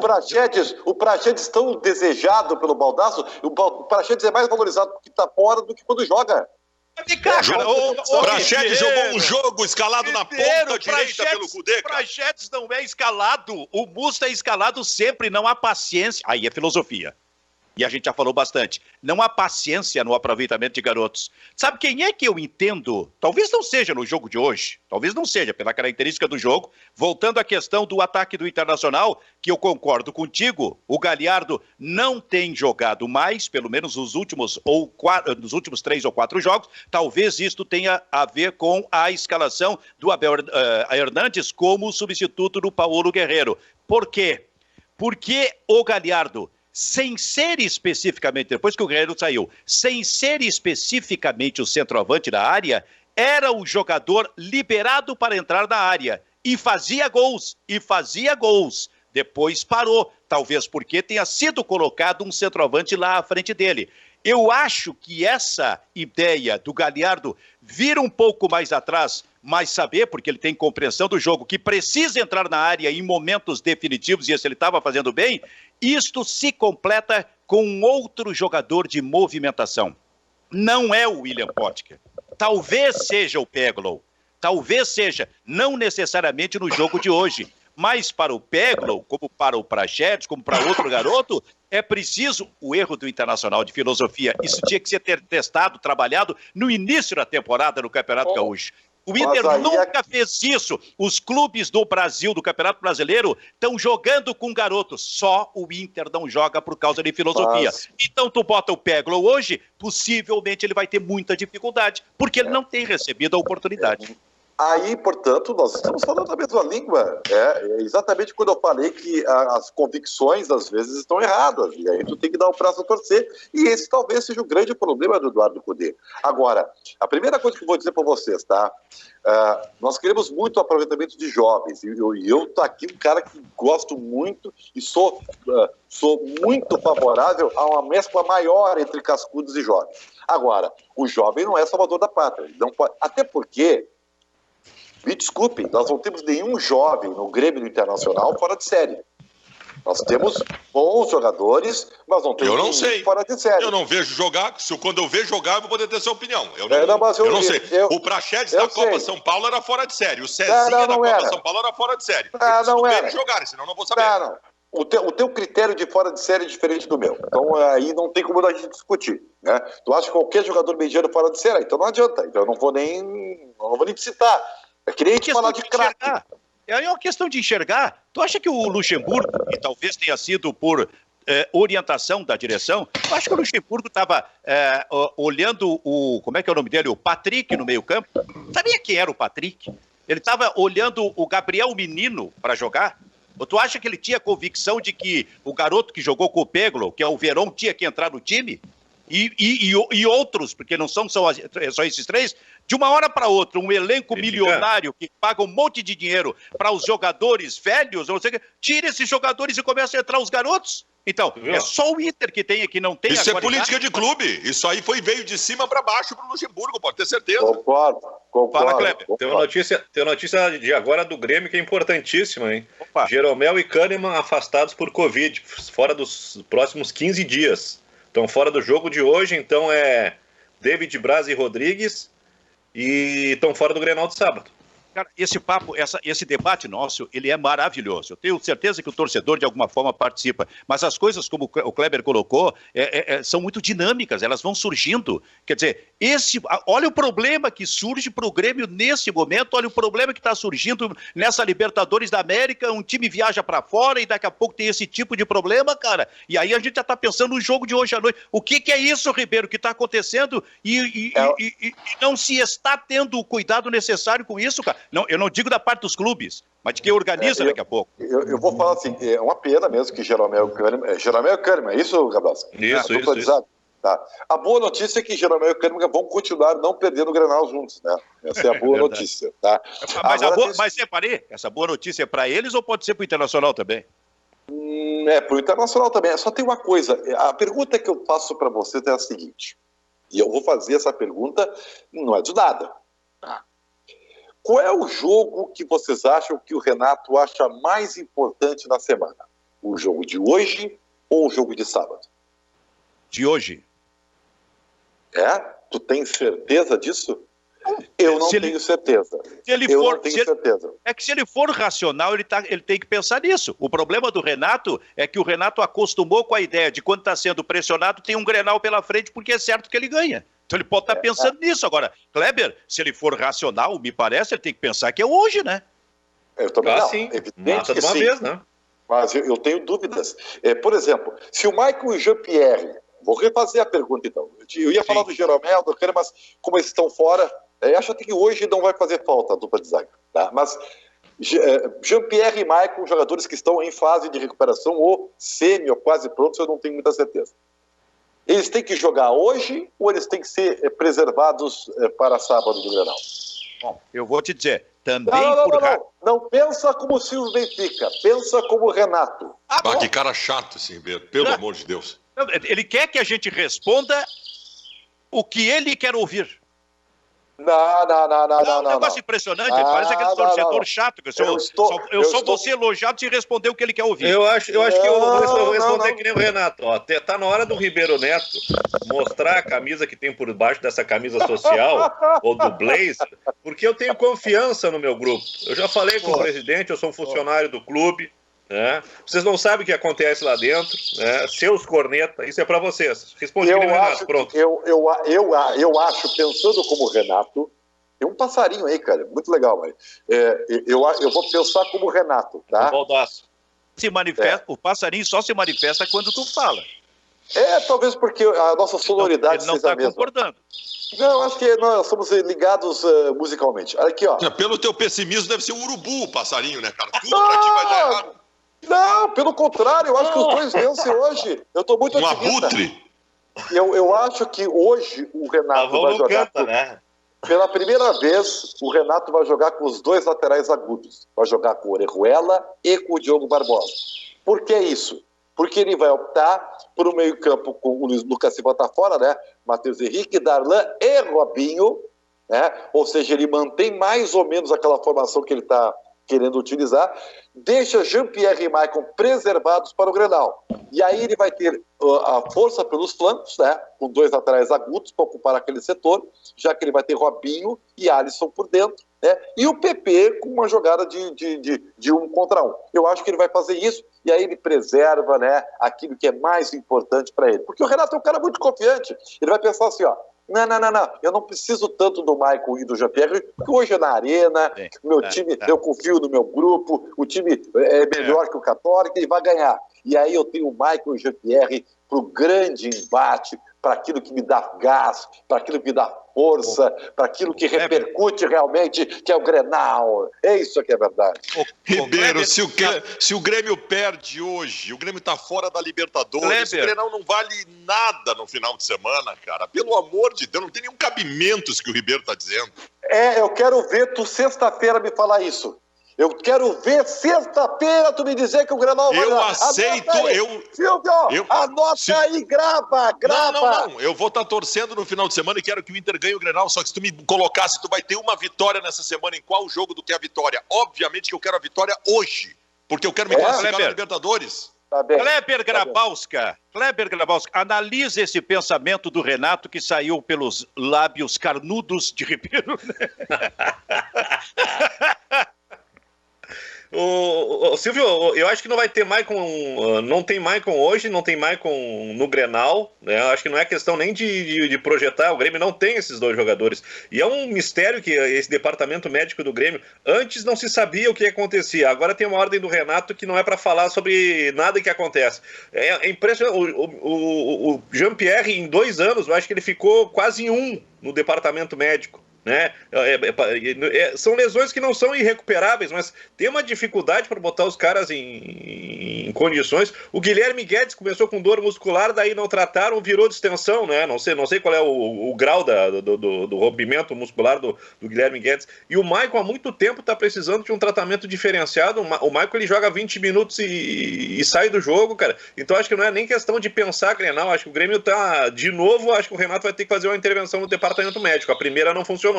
Speaker 2: O Praxedes tão desejado pelo Baldasso, o Praxedes é mais valorizado porque tá fora do que quando joga.
Speaker 3: O Praxedes jogou um jogo escalado na ponta direita pelo Kudê.
Speaker 1: O Praxedes não é escalado. O Musto é escalado sempre, não há paciência. Aí é filosofia. E a gente já falou bastante. Não há paciência no aproveitamento de garotos. Sabe quem é que eu entendo? Talvez não seja no jogo de hoje. Talvez não seja, pela característica do jogo. Voltando à questão do ataque do Internacional, que eu concordo contigo, o Galhardo não tem jogado mais, pelo menos nos últimos 3 ou 4 jogos. Talvez isto tenha a ver com a escalação do Abel Hernandes como substituto do Paulo Guerreiro. Por quê? Porque o Galhardo, sem ser especificamente, depois que o Guerreiro saiu, sem ser especificamente o centroavante da área, era o jogador liberado para entrar na área e fazia gols, Depois parou, talvez porque tenha sido colocado um centroavante lá à frente dele. Eu acho que essa ideia do Galhardo vir um pouco mais atrás, mas saber, porque ele tem compreensão do jogo, que precisa entrar na área em momentos definitivos, e esse ele estava fazendo bem, isto se completa com outro jogador de movimentação. Não é o William Potker. Talvez seja o Peglow. Talvez seja, não necessariamente no jogo de hoje. Mas para o Peglow, como para o Praxedes, como para outro garoto, é preciso o erro do Internacional de filosofia. Isso tinha que ser testado, trabalhado no início da temporada no Campeonato Gaúcho. O Inter nunca fez isso. Os clubes do Brasil, do Campeonato Brasileiro, estão jogando com garotos. Só o Inter não joga por causa de filosofia. Então tu bota o Peglow hoje, possivelmente ele vai ter muita dificuldade, porque ele não tem recebido a oportunidade.
Speaker 2: Aí, portanto, nós estamos falando a mesma língua. É exatamente quando eu falei que as convicções, às vezes, estão erradas. E aí tu tem que dar o braço a torcer. E esse talvez seja o grande problema do Eduardo Cudê. Agora, a primeira coisa que eu vou dizer para vocês, tá? Nós queremos muito o aproveitamento de jovens. E eu tô aqui um cara que gosto muito e sou muito favorável a uma mescla maior entre cascudos e jovens. Agora, o jovem não é salvador da pátria. Não pode, até porque... Me desculpem, nós não temos nenhum jovem no Grêmio do Internacional fora de série. Nós temos bons jogadores, mas não temos ninguém fora de série.
Speaker 3: Eu não vejo jogar. Quando eu vejo jogar, eu vou poder ter essa opinião. Eu não sei. O Praxedes da Copa São Paulo era fora de série. O Cezinha da Copa São Paulo era fora de série.
Speaker 2: Não era.
Speaker 3: Jogar, senão eu não vou saber.
Speaker 2: Não. O teu critério de fora de série é diferente do meu. Então, aí não tem como a gente discutir. Né? Tu acha que qualquer jogador mediano fora de série? Então não adianta. Então eu não vou nem te citar. É que nem a gente falar de craque.
Speaker 1: É uma questão de enxergar. Tu acha que o Luxemburgo, e talvez tenha sido por orientação da direção, eu acho que o Luxemburgo estava olhando como é que é o nome dele? O Patrick no meio campo. Sabia quem era o Patrick? Ele estava olhando o Gabriel Menino para jogar. Ou tu acha que ele tinha convicção de que o garoto que jogou com o Peglow, que é o Verón, tinha que entrar no time? E outros, porque não são só esses três, de uma hora para outra, um elenco milionário que paga um monte de dinheiro para os jogadores velhos, não sei o que, tira esses jogadores e começa a entrar os garotos. Então, é só o Inter que não tem
Speaker 3: Isso é política de clube. Isso aí veio de cima para baixo para o Luxemburgo, pode ter certeza.
Speaker 2: Concordo.
Speaker 4: Fala, Kleber. Tem uma notícia de agora do Grêmio que é importantíssima, hein? Opa. Jeromel e Kahneman afastados por Covid, fora dos próximos 15 dias. Estão fora do jogo de hoje, então é David Braz e Rodrigues, e estão fora do Grenal de sábado.
Speaker 1: Cara, esse papo, esse debate nosso, ele é maravilhoso. Eu tenho certeza que o torcedor, de alguma forma, participa. Mas as coisas, como o Kleber colocou, são muito dinâmicas, elas vão surgindo. Quer dizer, olha o problema que surge para o Grêmio nesse momento, olha o problema que está surgindo nessa Libertadores da América, um time viaja para fora e daqui a pouco tem esse tipo de problema, cara. E aí a gente já está pensando no jogo de hoje à noite. O que é isso, Ribeiro, que está acontecendo e não se está tendo o cuidado necessário com isso, cara? Não, eu não digo da parte dos clubes, mas de quem organiza daqui a pouco.
Speaker 2: Eu vou falar assim, é uma pena mesmo que Jeromel e Kahneman, é isso, Gabasco?
Speaker 4: Isso.
Speaker 2: Tá. A boa notícia é que Jeromel e Kahneman vão continuar não perdendo o Grenal juntos, né? Essa é a boa notícia, tá?
Speaker 1: Mas reparei, essa boa notícia é para eles ou pode ser para o Internacional também?
Speaker 2: Para o Internacional também. Só tem uma coisa, a pergunta que eu faço para vocês é a seguinte, e eu vou fazer essa pergunta, não é de nada, tá? Qual é o jogo que vocês acham que o Renato acha mais importante na semana? O jogo de hoje ou o jogo de sábado?
Speaker 1: De hoje.
Speaker 2: Tu tem certeza disso? Eu não tenho certeza.
Speaker 1: É que se ele for racional, ele tem que pensar nisso. O problema do Renato é que o Renato acostumou com a ideia de quando está sendo pressionado, tem um Grenal pela frente, porque é certo que ele ganha. Então ele pode estar pensando nisso. Agora, Kleber, se ele for racional, me parece, ele tem que pensar que é hoje, né?
Speaker 2: Eu também não.
Speaker 4: Sim.
Speaker 2: Evidente
Speaker 4: que sim. Vez, né?
Speaker 2: Mas eu tenho dúvidas. Por exemplo, se o Michael e o Jean-Pierre... Vou refazer a pergunta, então. Eu ia falar do Jeromel, do Kahneman, mas como eles estão fora, acho até que hoje não vai fazer falta a dupla de zaga. Tá? Mas Jean-Pierre e Michael, jogadores que estão em fase de recuperação ou semi ou quase prontos, eu não tenho muita certeza. Eles têm que jogar hoje ou eles têm que ser preservados para sábado do Grenal?
Speaker 1: Bom, eu vou te dizer, também
Speaker 2: não pensa como o Silvio Benfica, pensa como o Renato.
Speaker 3: Que cara chato esse Ribeiro, pelo amor de Deus.
Speaker 1: Ele quer que a gente responda o que ele quer ouvir.
Speaker 2: Não.
Speaker 1: Um negócio impressionante, parece aquele torcedor chato. Eu só vou ser elogiado se responder o que ele quer ouvir.
Speaker 4: Eu acho que eu vou responder que nem o Renato. Tá na hora do Ribeiro Neto mostrar a camisa que tem por baixo dessa camisa social, ou do blazer, porque eu tenho confiança no meu grupo. Eu já falei com o presidente, eu sou um funcionário do clube. Vocês não sabem o que acontece lá dentro, seus cornetas, isso é para vocês. Respondi o Renato, pronto.
Speaker 2: Eu acho, pensando como o Renato, tem um passarinho aí, cara, muito legal. Eu vou pensar como o Renato, tá?
Speaker 1: O passarinho só se manifesta quando tu fala.
Speaker 2: Talvez porque a nossa sonoridade
Speaker 1: ele não está concordando.
Speaker 2: Não, acho que nós somos ligados musicalmente. Aqui, ó.
Speaker 3: Pelo teu pessimismo, deve ser um urubu o passarinho, né, cara? Tudo aqui vai dar errado.
Speaker 2: Não, pelo contrário, eu acho que os dois vencem hoje. Eu estou muito otimista.
Speaker 3: Abutre.
Speaker 2: Eu acho que hoje o Renato vai jogar...
Speaker 4: né?
Speaker 2: Pela primeira vez, o Renato vai jogar com os dois laterais agudos. Vai jogar com o Orejuela e com o Diogo Barbosa. Por que isso? Porque ele vai optar por um meio-campo com o Lucas Silva tá fora, né? Matheus Henrique, Darlan e Robinho, né? Ou seja, ele mantém mais ou menos aquela formação que ele está querendo utilizar, deixa Jean-Pierre e Maicon preservados para o Grenal. E aí ele vai ter a força pelos flancos, né? Com dois laterais agudos para ocupar aquele setor, já que ele vai ter Robinho e Alisson por dentro, né? E o PP com uma jogada de 1 contra 1. Eu acho que ele vai fazer isso e aí ele preserva, né, aquilo que é mais importante para ele. Porque o Renato é um cara muito confiante. Ele vai pensar assim, ó, não, eu não preciso tanto do Michael e do Jean-Pierre, porque hoje é na arena, meu time, eu confio no meu grupo, o time é melhor que o Católica e vai ganhar. E aí eu tenho o Michael e o Jean-Pierre para o grande embate, para aquilo que me dá gás, para aquilo que me dá força, para aquilo que repercute realmente, que é o Grenal. É isso que é verdade.
Speaker 3: Ribeiro, se o Grêmio perde hoje, o Grêmio está fora da Libertadores, o Grenal não vale nada no final de semana, cara. Pelo amor de Deus, não tem nenhum cabimento isso que o Ribeiro está dizendo.
Speaker 2: Eu quero ver tu sexta-feira me falar isso. Eu quero ver sexta-feira tu me dizer que o Grenal vai
Speaker 3: ganhar. Eu aceito,
Speaker 2: Silvio, anota aí, grava.
Speaker 3: Não. Eu vou estar torcendo no final de semana e quero que o Inter ganhe o Grenal, só que se tu me colocasse, tu vai ter uma vitória nessa semana, em qual jogo tu quer a vitória? Obviamente que eu quero a vitória hoje, porque eu quero me classificar na Libertadores.
Speaker 2: Tá bem.
Speaker 1: Kleber Grabowska, analisa esse pensamento do Renato que saiu pelos lábios carnudos de Ribeiro.
Speaker 4: Silvio, eu acho que não vai ter Maicon, não tem Maicon hoje, não tem Maicon no Grenal, né? Eu acho que não é questão nem de projetar, o Grêmio não tem esses dois jogadores, e é um mistério que esse departamento médico do Grêmio, antes não se sabia o que acontecia, agora tem uma ordem do Renato que não é para falar sobre nada que acontece. É impressionante, o Jean-Pierre em 2 anos, eu acho que ele ficou quase em 1 no departamento médico. Né? São lesões que não são irrecuperáveis, mas tem uma dificuldade para botar os caras em condições. O Guilherme Guedes começou com dor muscular, daí não trataram, virou distensão, né? Não sei qual é o grau do rompimento muscular do Guilherme Guedes. E o Maicon há muito tempo está precisando de um tratamento diferenciado. O Maicon ele joga 20 minutos e sai do jogo, cara. Então acho que não é nem questão de pensar Grenal, acho que o Grêmio tá de novo, acho que o Renato vai ter que fazer uma intervenção no departamento médico. A primeira não funcionou.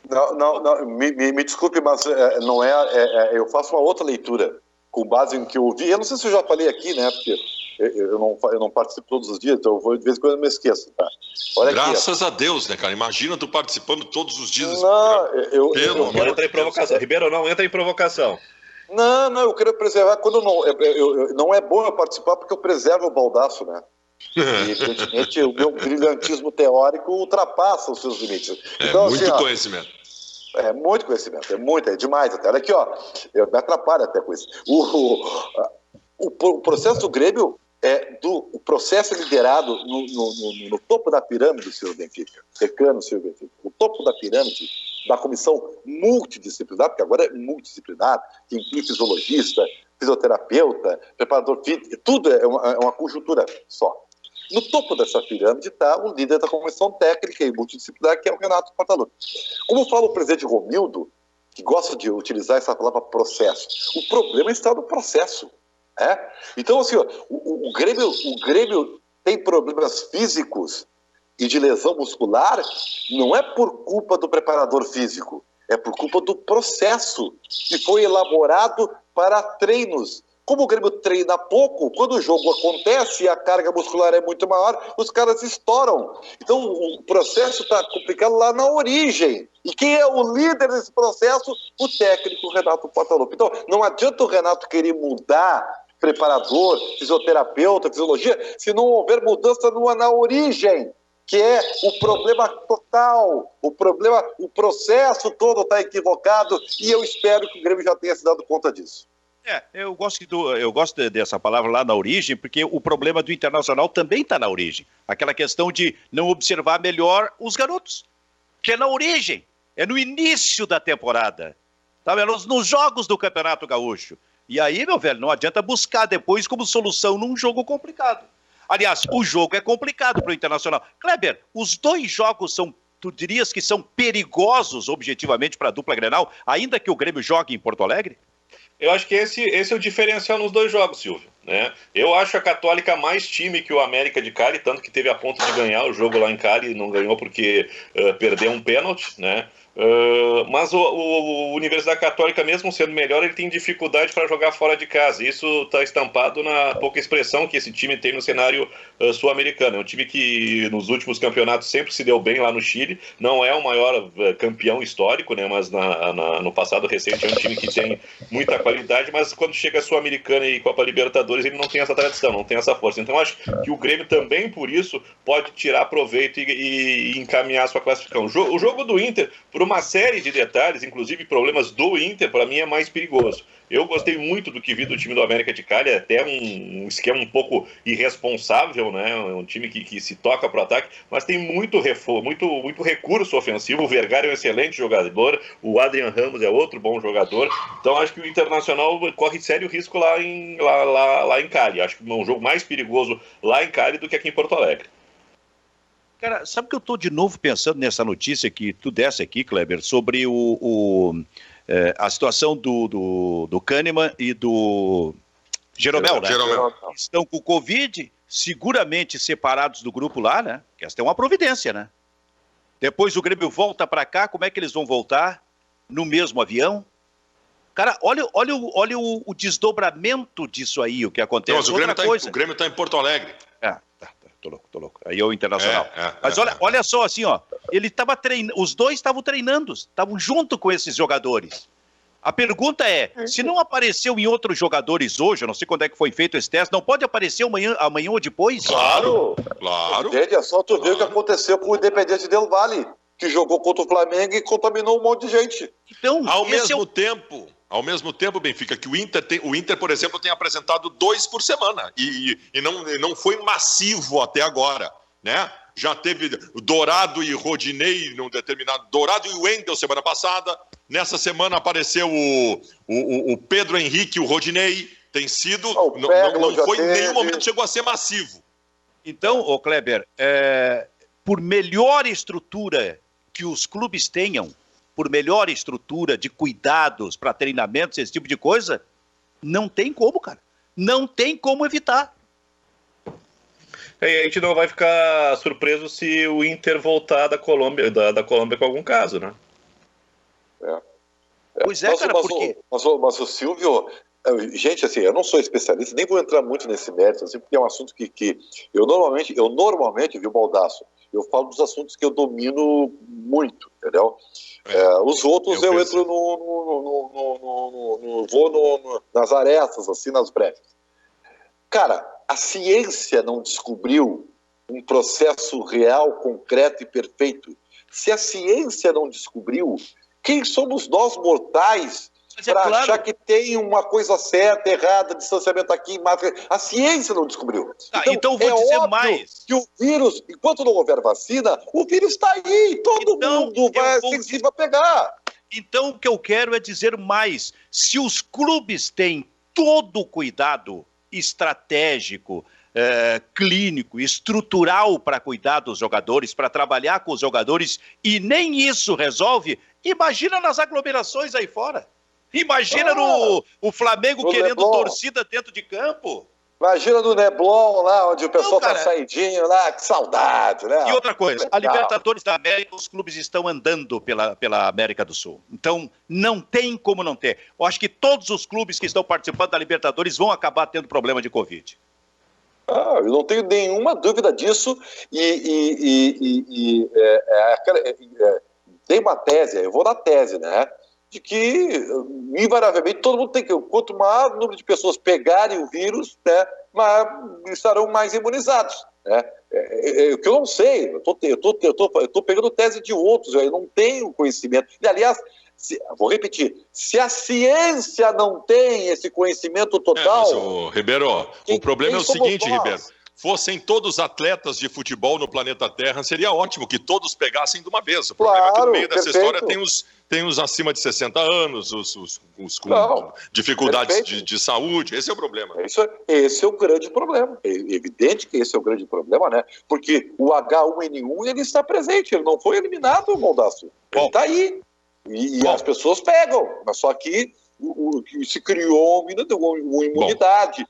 Speaker 2: Não, me desculpe, mas não eu faço uma outra leitura. com base em que eu ouvi. Eu não sei se eu já falei aqui, né? Porque eu não participo todos os dias, então eu vou de vez em quando eu me esqueço, tá? Olha
Speaker 3: Graças
Speaker 2: aqui,
Speaker 3: a Deus, né, cara? Imagina tu participando todos os dias.
Speaker 2: Não,
Speaker 4: não entra em provocação. Ribeiro, não entra em provocação.
Speaker 2: Não, eu quero preservar. Quando não é bom eu participar porque eu preservo o Baldasso, né? E, evidentemente, o meu brilhantismo teórico ultrapassa os seus limites. Então,
Speaker 3: muito
Speaker 2: assim,
Speaker 3: conhecimento.
Speaker 2: É muito conhecimento, é demais até. Olha aqui, ó, eu me atrapalho até com isso. O processo do Grêmio o processo liderado no topo da pirâmide, senhor Benfica, decano, senhor Benfica, o topo da pirâmide da comissão multidisciplinar, porque agora é multidisciplinar, que inclui fisiologista, fisioterapeuta, preparador físico, tudo é uma conjuntura só. No topo dessa pirâmide está o líder da comissão técnica e multidisciplinar, que é o Renato Portaluppi. Como fala o presidente Romildo, que gosta de utilizar essa palavra processo, o problema está no processo. Então, assim, ó, o Grêmio tem problemas físicos e de lesão muscular, não é por culpa do preparador físico, é por culpa do processo que foi elaborado para treinos. Como o Grêmio treina pouco, quando o jogo acontece e a carga muscular é muito maior, os caras estouram. Então o processo está complicado lá na origem. E quem é o líder desse processo? O técnico Renato Portaluppi. Então não adianta o Renato querer mudar preparador, fisioterapeuta, fisiologia, se não houver mudança na origem, que é o problema total, o processo todo está equivocado, e eu espero que o Grêmio já tenha se dado conta disso.
Speaker 1: Eu gosto dessa palavra lá na origem, porque o problema do Internacional também está na origem. Aquela questão de não observar melhor os garotos, que é na origem, é no início da temporada, tá? Nos jogos do Campeonato Gaúcho. E aí, meu velho, não adianta buscar depois como solução num jogo complicado. Aliás, o jogo é complicado para o Internacional. Kleber, os dois jogos tu dirias que são perigosos objetivamente para a dupla Grenal, ainda que o Grêmio jogue em Porto Alegre?
Speaker 4: Eu acho que esse é o diferencial nos dois jogos, Silvio, né? Eu acho a Católica mais time que o América de Cali, tanto que teve a ponto de ganhar o jogo lá em Cali, não ganhou porque perdeu um pênalti, né? Mas o Universidade Católica, mesmo sendo melhor, ele tem dificuldade para jogar fora de casa. Isso está estampado na pouca expressão que esse time tem no cenário sul-americano. É um time que nos últimos campeonatos sempre se deu bem lá no Chile. Não é o maior campeão histórico, né? Mas no passado recente é um time que tem muita qualidade, mas quando chega a Sul-Americana e Copa Libertadores ele não tem essa tradição, não tem essa força. Então acho que o Grêmio também, por isso, pode tirar proveito e encaminhar a sua classificação. O jogo do Inter, por uma série de detalhes, inclusive problemas do Inter, para mim é mais perigoso. Eu gostei muito do que vi do time do América de Cali, até um esquema um pouco irresponsável, né? Um time que se toca para o ataque, mas tem muito recurso ofensivo. O Vergara é um excelente jogador, o Adrian Ramos é outro bom jogador, então acho que o Internacional corre sério risco lá em Cali. Acho que é um jogo mais perigoso lá em Cali do que aqui em Porto Alegre.
Speaker 1: Cara, sabe que eu estou de novo pensando nessa notícia que tu desse aqui, Kleber, sobre a situação do Kahneman e do Jeromel, né?
Speaker 3: Jeromel.
Speaker 1: Estão com o Covid, seguramente separados do grupo lá, né? Que essa é uma providência, né? Depois o Grêmio volta para cá, como é que eles vão voltar? No mesmo avião? Cara, olha o desdobramento disso aí, o que acontece.
Speaker 3: Não, mas o Grêmio está em Porto Alegre.
Speaker 1: Tô louco. Aí é o Internacional. Mas olha só, assim, ó, ele estava treinando, os dois estavam treinando, estavam junto com esses jogadores. A pergunta é, se não apareceu em outros jogadores hoje, eu não sei quando é que foi feito esse teste, não pode aparecer amanhã ou depois?
Speaker 2: Claro. Gente, é só tu ver o que aconteceu com o Independiente Del Valle, que jogou contra o Flamengo e contaminou um monte de gente.
Speaker 1: Então,
Speaker 3: Ao mesmo tempo, Benfica, que o Inter, por exemplo, tem apresentado 2 por semana e não foi massivo até agora, né? Já teve Dourado e Rodinei num determinado... Dourado e Wendel semana passada. Nessa semana apareceu o Pedro Henrique e o Rodinei. Tem sido... Não foi em nenhum momento chegou a ser massivo.
Speaker 1: Então, Kleber, por melhor estrutura que os clubes tenham, por melhor estrutura de cuidados para treinamentos, esse tipo de coisa, não tem como, cara. Não tem como evitar.
Speaker 4: A gente não vai ficar surpreso se o Inter voltar da Colômbia com algum caso, né?
Speaker 1: Pois é, cara, porque...
Speaker 2: Mas o Silvio, Gente, assim, eu não sou especialista, nem vou entrar muito nesse mérito, assim, porque é um assunto que eu normalmente, viu, Baldasso, eu falo dos assuntos que eu domino muito, entendeu? Os outros eu entro vou nas arestas, assim, nas brechas. Cara, a ciência não descobriu um processo real, concreto e perfeito. Se a ciência não descobriu, quem somos nós mortais para achar que tem uma coisa certa, errada, distanciamento aqui, máscara? A ciência não descobriu.
Speaker 1: Então vou dizer mais.
Speaker 2: Que o vírus, enquanto não houver vacina, o vírus está aí, todo mundo vai sensível a pegar.
Speaker 1: Então o que eu quero é dizer mais. Se os clubes têm todo o cuidado estratégico, clínico, estrutural para cuidar dos jogadores, para trabalhar com os jogadores, e nem isso resolve, imagina nas aglomerações aí fora. Imagina o Flamengo querendo Leblon. Torcida dentro de campo.
Speaker 2: Imagina no Neblon, lá onde o pessoal tá saidinho lá, que saudade, né?
Speaker 1: E outra coisa, a Libertadores da América, os clubes estão andando pela América do Sul. Então, não tem como não ter. Eu acho que todos os clubes que estão participando da Libertadores vão acabar tendo problema de Covid.
Speaker 2: Eu não tenho nenhuma dúvida disso. Tem uma tese, eu vou na tese, né? De que, invariavelmente, todo mundo tem que... Quanto maior o número de pessoas pegarem o vírus, né, estarão mais imunizados. Né? O que eu não sei, eu tô pegando tese de outros, eu não tenho conhecimento. E, aliás, vou repetir, se a ciência não tem esse conhecimento total...
Speaker 3: Ribeiro, o problema é o seguinte, Ribeiro. Fossem todos atletas de futebol no planeta Terra, seria ótimo que todos pegassem de uma vez. O problema é que no meio dessa história tem os acima de 60 anos, os com dificuldades de saúde. Esse é o problema.
Speaker 2: Esse é o grande problema. É evidente que esse é o grande problema, né? Porque o H1N1 ele está presente, ele não foi eliminado, Baldasso. Ele está aí. E as pessoas pegam, mas só que se criou uma imunidade.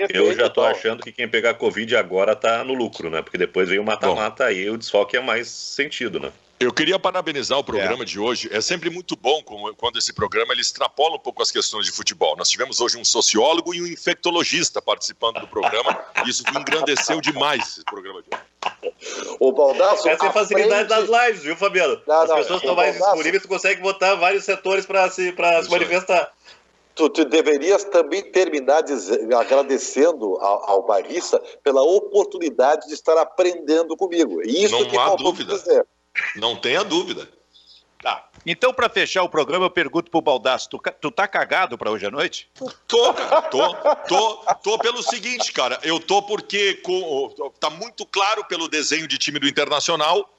Speaker 4: Eu já estou achando que quem pegar Covid agora está no lucro, né? Porque depois veio o mata-mata, aí o desfalque é mais sentido, né?
Speaker 3: Eu queria parabenizar o programa de hoje. É sempre muito bom quando esse programa ele extrapola um pouco as questões de futebol. Nós tivemos hoje um sociólogo e um infectologista participando do programa. E isso engrandeceu demais esse programa de hoje.
Speaker 2: O Baldasso,
Speaker 4: essa é a facilidade das lives, viu, Fabiano? As pessoas estão mais disponíveis, tu consegue botar vários setores para se manifestar.
Speaker 2: Tu deverias também terminar agradecendo ao bairrista pela oportunidade de estar aprendendo comigo. Isso
Speaker 3: não há dúvida. Não tenha dúvida.
Speaker 1: Tá. Então, para fechar o programa, eu pergunto pro Baldasso, tu tá cagado para hoje à noite?
Speaker 3: Tô, cara. Tô pelo seguinte, cara. Eu tô porque tá muito claro pelo desenho de time do Internacional,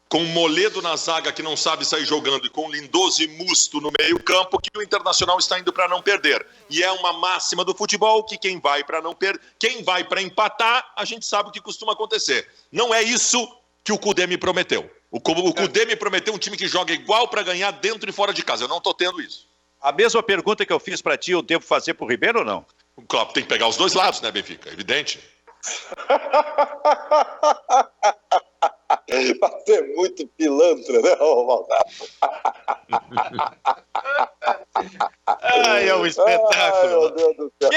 Speaker 3: com Moledo na zaga que não sabe sair jogando e com Lindoso e Musto no meio-campo, que o Internacional está indo para não perder. E é uma máxima do futebol que quem vai para não perder, quem vai para empatar, a gente sabe o que costuma acontecer. Não é isso que o Cudê me prometeu. O Cudê me prometeu um time que joga igual para ganhar dentro e fora de casa. Eu não tô tendo isso.
Speaker 1: A mesma pergunta que eu fiz para ti, eu devo fazer pro Ribeiro ou não?
Speaker 3: Claro, tem que pegar os dois lados, né, Benfica? Evidente.
Speaker 2: Você é muito pilantra, né, Baldasso?
Speaker 1: É um espetáculo.
Speaker 2: Meu Deus do céu.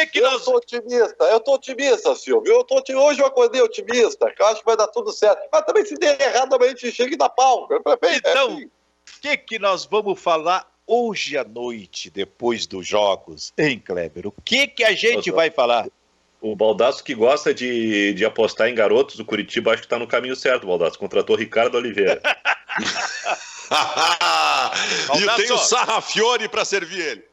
Speaker 2: Eu tô otimista, Silvio. Hoje eu acordei otimista, que eu acho que vai dar tudo certo. Mas também se der errado, amanhã a gente chega e dá pau.
Speaker 1: Então, o que nós vamos falar hoje à noite, depois dos jogos, hein, Kleber? O que a gente vai falar?
Speaker 4: O Baldasso, que gosta de apostar em garotos do Curitiba, acho que está no caminho certo, Baldasso. Contratou Ricardo Oliveira.
Speaker 3: E eu tenho o Sarrafiore para servir ele.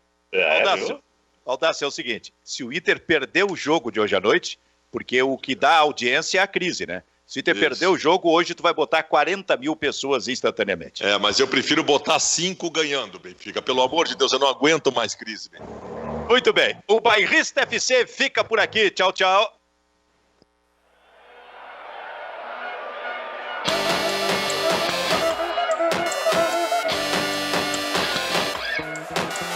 Speaker 1: Baldasso, é o seguinte, se o Inter perder o jogo de hoje à noite, porque o que dá audiência é a crise, né? Se o Inter perder o jogo, hoje tu vai botar 40 mil pessoas instantaneamente.
Speaker 3: Mas eu prefiro botar 5 ganhando, Benfica. Pelo amor de Deus, eu não aguento mais crise, Benfica.
Speaker 1: Muito bem. O Bairrista FC fica por aqui. Tchau, tchau.